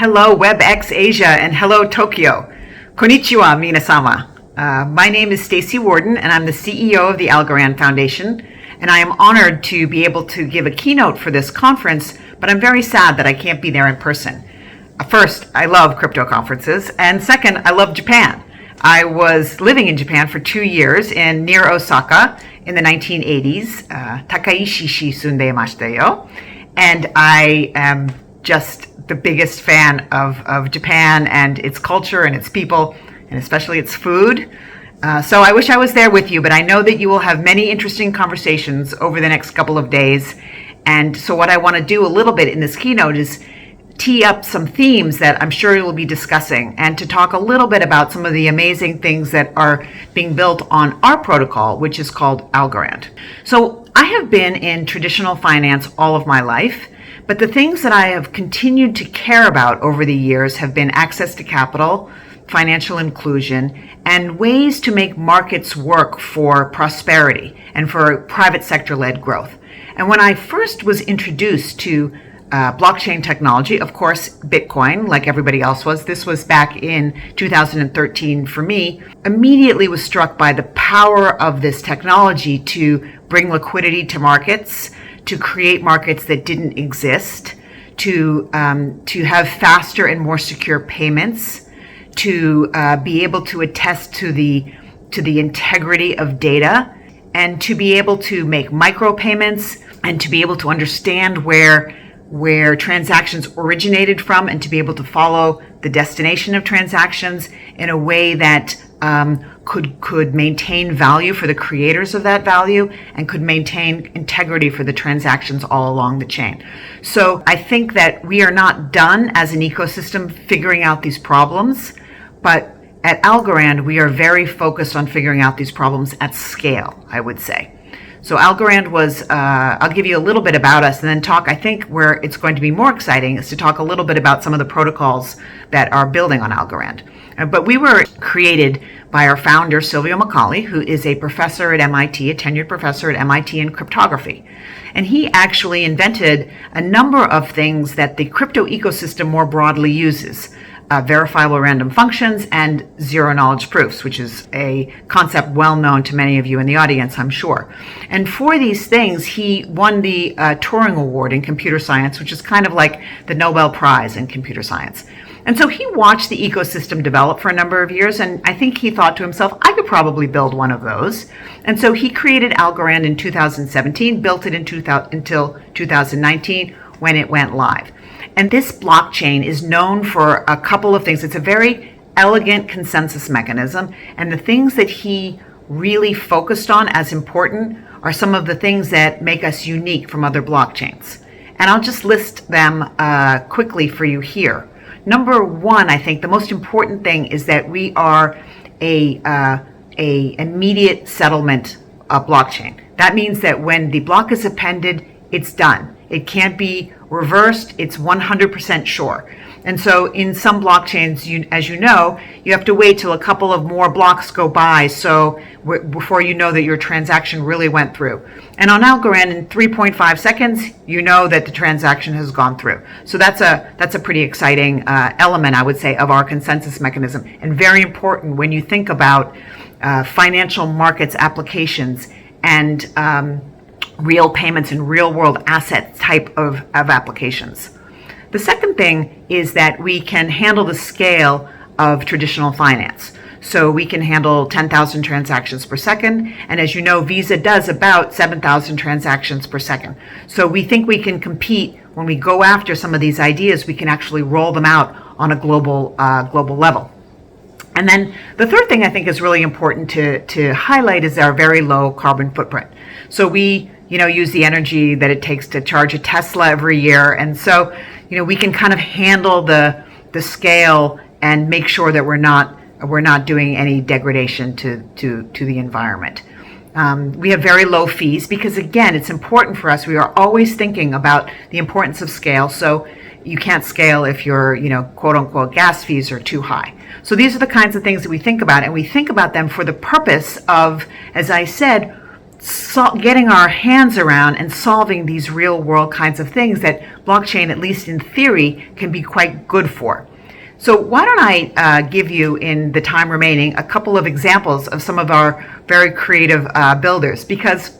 Hello WebX Asia and hello Tokyo. Konnichiwa minasama. My name is Stacey Warden and I'm the CEO of the Algorand Foundation, and I am honored to be able to give a keynote for this conference, but I'm very sad that I can't be there in person. First, I love crypto conferences, and second, I love Japan. I was living in Japan for 2 years near Osaka in the 1980s. Takaishi shi sundeimashita yo. And I am just the biggest fan of Japan and its culture and its people, and especially its food. So I wish I was there with you, but I know that you will have many interesting conversations over the next couple of days. And so what I want to do a little bit in this keynote is tee up some themes that I'm sure you'll be discussing, and to talk a little bit about some of the amazing things that are being built on our protocol, which is called Algorand. So I have been in traditional finance all of my life, but the things that I have continued to care about over the years have been access to capital, financial inclusion, and ways to make markets work for prosperity and for private sector-led growth. And when I first was introduced to blockchain technology, of course, Bitcoin, like everybody else was, this was back in 2013 for me, immediately was struck by the power of this technology to bring liquidity to markets, to create markets that didn't exist, to have faster and more secure payments, to be able to attest to the integrity of data, and to be able to make micropayments, and to be able to understand where transactions originated from, and to be able to follow the destination of transactions in a way that could maintain value for the creators of that value and could maintain integrity for the transactions all along the chain. So I think that we are not done as an ecosystem figuring out these problems, but at Algorand, we are very focused on figuring out these problems at scale, I would say. So Algorand was, I'll give you a little bit about us and then talk, I think where it's going to be more exciting is to talk a little bit about some of the protocols that are building on Algorand. But we were created by our founder, Silvio Macaulay, who is a professor at MIT, a tenured professor at MIT in cryptography. And he actually invented a number of things that the crypto ecosystem more broadly uses. Verifiable random functions and zero-knowledge proofs, which is a concept well known to many of you in the audience, I'm sure. And for these things, he won the Turing Award in computer science, which is kind of like the Nobel Prize in computer science. And so he watched the ecosystem develop for a number of years, and I think he thought to himself, I could probably build one of those. And so he created Algorand in 2017, built it until 2019 when it went live. And this blockchain is known for a couple of things. It's a very elegant consensus mechanism, and the things that he really focused on as important are some of the things that make us unique from other blockchains. And I'll just list them quickly for you here. Number one, I think the most important thing is that we are a immediate settlement blockchain. That means that when the block is appended, it's done. It can't be reversed. It's 100% sure. And so in some blockchains, as you know, you have to wait till a couple of more blocks go by before you know that your transaction really went through. And on Algorand, in 3.5 seconds, you know that the transaction has gone through. So that's a pretty exciting element, I would say, of our consensus mechanism, and very important when you think about financial markets applications and real payments and real world asset type of applications. The second thing is that we can handle the scale of traditional finance. So we can handle 10,000 transactions per second. And as you know, Visa does about 7,000 transactions per second. So we think we can compete when we go after some of these ideas, we can actually roll them out on a global level. And then the third thing I think is really important to highlight is our very low carbon footprint. So we use the energy that it takes to charge a Tesla every year. And so, we can kind of handle the scale and make sure that we're not doing any degradation to the environment. We have very low fees because, again, it's important for us. We are always thinking about the importance of scale. So you can't scale if your, quote unquote, gas fees are too high. So these are the kinds of things that we think about, and we think about them for the purpose of, as I said, getting our hands around and solving these real world kinds of things that blockchain, at least in theory, can be quite good for. So why don't I give you, in the time remaining, a couple of examples of some of our very creative builders, because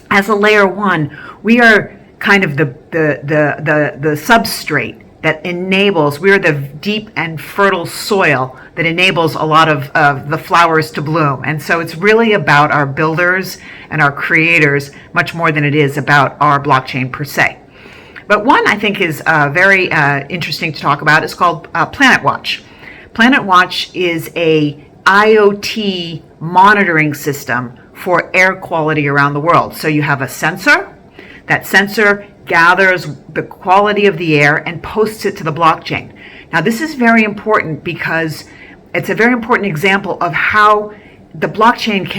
as a layer one, we are kind of the substrate that enables, we're the deep and fertile soil that enables a lot of the flowers to bloom. And so it's really about our builders and our creators much more than it is about our blockchain per se. But one I think is very interesting to talk about is called Planet Watch. Planet Watch is a IoT monitoring system for air quality around the world. So you have a sensor. That sensor gathers the quality of the air and posts it to the blockchain. Now, this is very important because it's a very important example of how the blockchain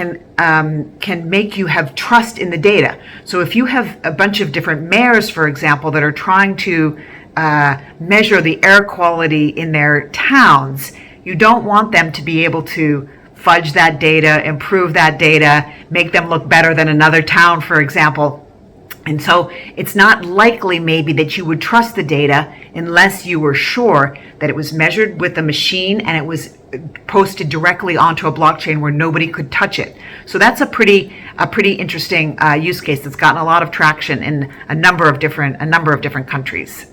can make you have trust in the data. So if you have a bunch of different mayors, for example, that are trying to measure the air quality in their towns, you don't want them to be able to fudge that data, improve that data, make them look better than another town, for example. And so it's not likely maybe that you would trust the data unless you were sure that it was measured with the machine and it was posted directly onto a blockchain where nobody could touch it. So that's a pretty interesting use case that's gotten a lot of traction in a number of different countries.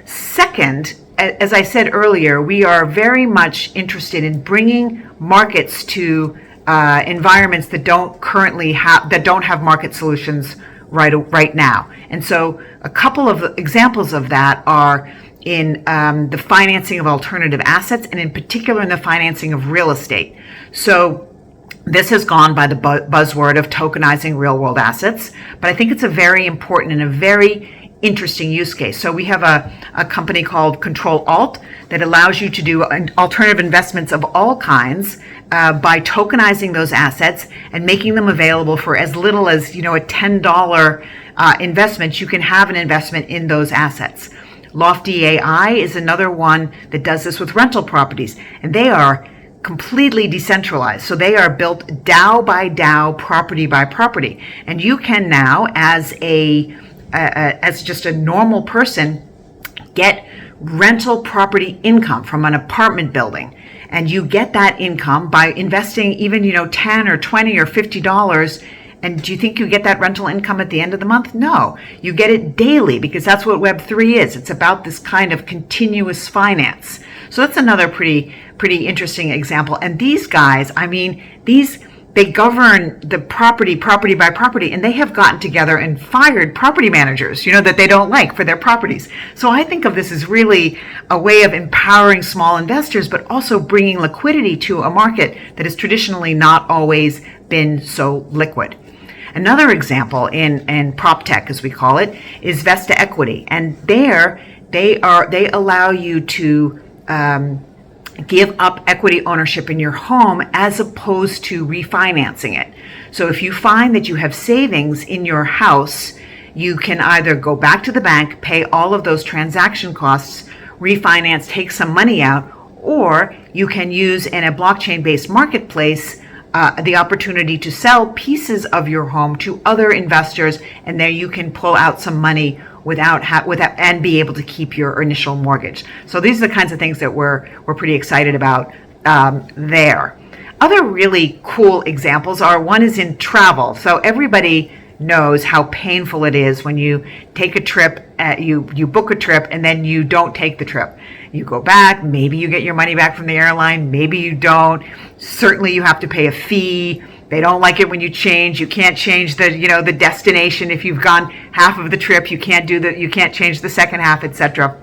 Second, as I said earlier, we are very much interested in bringing markets to environments that don't have market solutions right now. And so a couple of examples of that are in the financing of alternative assets, and in particular in the financing of real estate. So this has gone by the buzzword of tokenizing real world assets, but I think it's a very important and a very interesting use case. So we have a company called Control Alt that allows you to do alternative investments of all kinds by tokenizing those assets and making them available for as little as, a $10 investment. You can have an investment in those assets. Lofty AI is another one that does this with rental properties, and they are completely decentralized. So they are built DAO by DAO, property by property. And you can now, as just a normal person, get rental property income from an apartment building. And you get that income by investing even, $10 or $20 or $50. And do you think you get that rental income at the end of the month? No, you get it daily, because that's what Web3 is. It's about this kind of continuous finance. So that's another pretty interesting example. And these guys, they govern the property by property, and they have gotten together and fired property managers, that they don't like for their properties. So I think of this as really a way of empowering small investors, but also bringing liquidity to a market that has traditionally not always been so liquid. Another example in prop tech, as we call it, is Vesta Equity, and they allow you to give up equity ownership in your home as opposed to refinancing it. So if you find that you have savings in your house, you can either go back to the bank, pay all of those transaction costs, refinance, take some money out, or you can use in a blockchain-based marketplace the opportunity to sell pieces of your home to other investors, and there you can pull out some money without and be able to keep your initial mortgage. So these are the kinds of things that we're pretty excited about there. Other really cool examples are, one is in travel. So everybody knows how painful it is when you take a trip, you book a trip, and then you don't take the trip. You go back, maybe you get your money back from the airline, maybe you don't. Certainly you have to pay a fee. They don't like it when you change. You can't change the destination. If you've gone half of the trip, you can't change the second half, etc.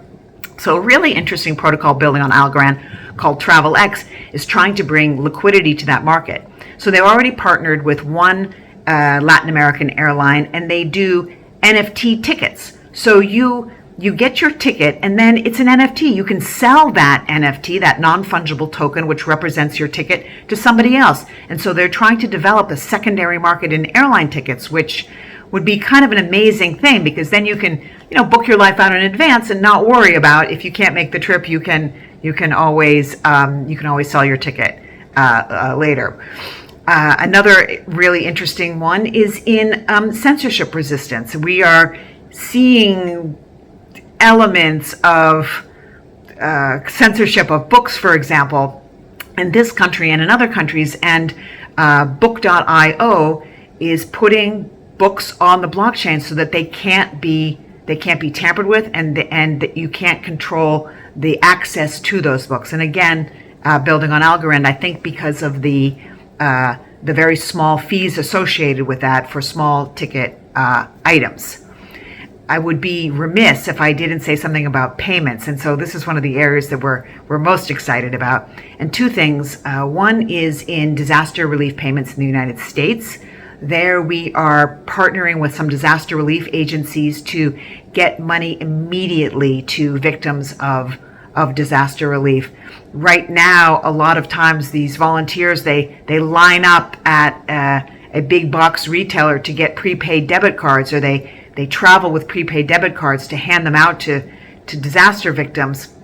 So a really interesting protocol building on Algorand called TravelX is trying to bring liquidity to that market. So they've already partnered with one Latin American airline, and they do NFT tickets. So you get your ticket, and then it's an NFT. You can sell that NFT, that non-fungible token, which represents your ticket, to somebody else. And so they're trying to develop a secondary market in airline tickets, which would be kind of an amazing thing, because then you can, book your life out in advance and not worry about, if you can't make the trip, you can always sell your ticket later. Another really interesting one is in censorship resistance. We are seeing elements of censorship of books, for example, in this country and in other countries, and book.io is putting books on the blockchain so that they can't be tampered with, and that you can't control the access to those books. And again, building on Algorand, I think because of the very small fees associated with that for small ticket items. I would be remiss if I didn't say something about payments, and so this is one of the areas that we're most excited about. And two things. One is in disaster relief payments in the United States. There we are partnering with some disaster relief agencies to get money immediately to victims of disaster relief. Right now, a lot of times these volunteers, they line up at a big box retailer to get prepaid debit cards, or they travel with prepaid debit cards to hand them out to disaster victims,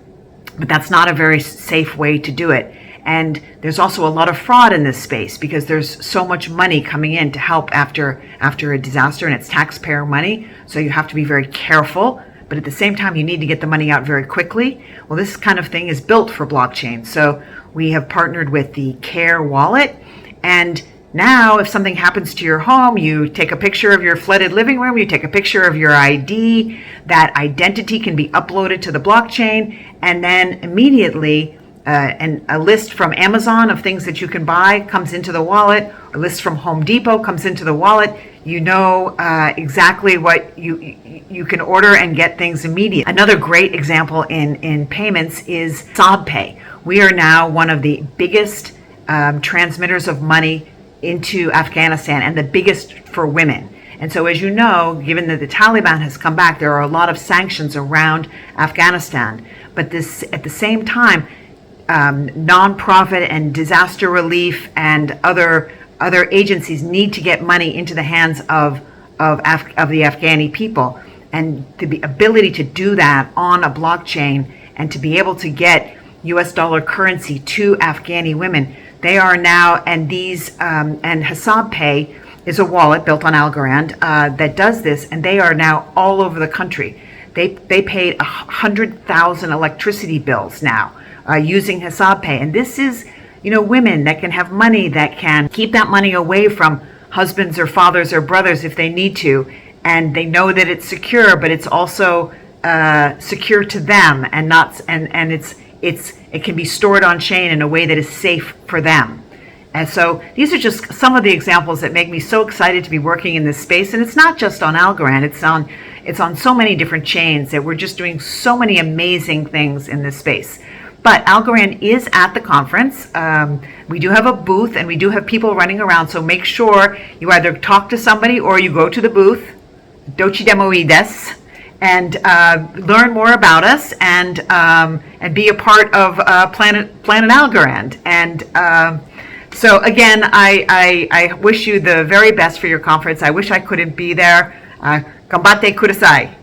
but that's not a very safe way to do it. And there's also a lot of fraud in this space because there's so much money coming in to help after a disaster, and it's taxpayer money, so you have to be very careful, but at the same time you need to get the money out very quickly. Well, this kind of thing is built for blockchain, so we have partnered with the Care wallet, and now, if something happens to your home, you take a picture of your flooded living room, you take a picture of your ID, that identity can be uploaded to the blockchain, and then immediately a list from Amazon of things that you can buy comes into the wallet, a list from Home Depot comes into the wallet. You know exactly what you can order and get things immediately. Another great example in payments is SobPay. We are now one of the biggest transmitters of money into Afghanistan, and the biggest for women. And so, as you know, given that the Taliban has come back, there are a lot of sanctions around Afghanistan. But this, at the same time, nonprofit and disaster relief and other agencies need to get money into the hands of the Afghani people. And the ability to do that on a blockchain and to be able to get US dollar currency to Afghani women, they are now, and SobPay is a wallet built on Algorand that does this, and they are now all over the country. They paid 100,000 electricity bills now using SobPay, and this is, women that can have money, that can keep that money away from husbands or fathers or brothers if they need to, and they know that it's secure, but it's also secure to them, and not and it can be stored on chain in a way that is safe for them. And so these are just some of the examples that make me so excited to be working in this space. And it's not just on Algorand, it's on so many different chains that we're just doing so many amazing things in this space. But Algorand is at the conference. We do have a booth, and we do have people running around, so make sure you either talk to somebody or you go to the booth, Dochi Demoides, and learn more about us, and be a part of Planet Algorand. And so again, I wish you the very best for your conference. I wish I couldn't be there. Gambate kudasai.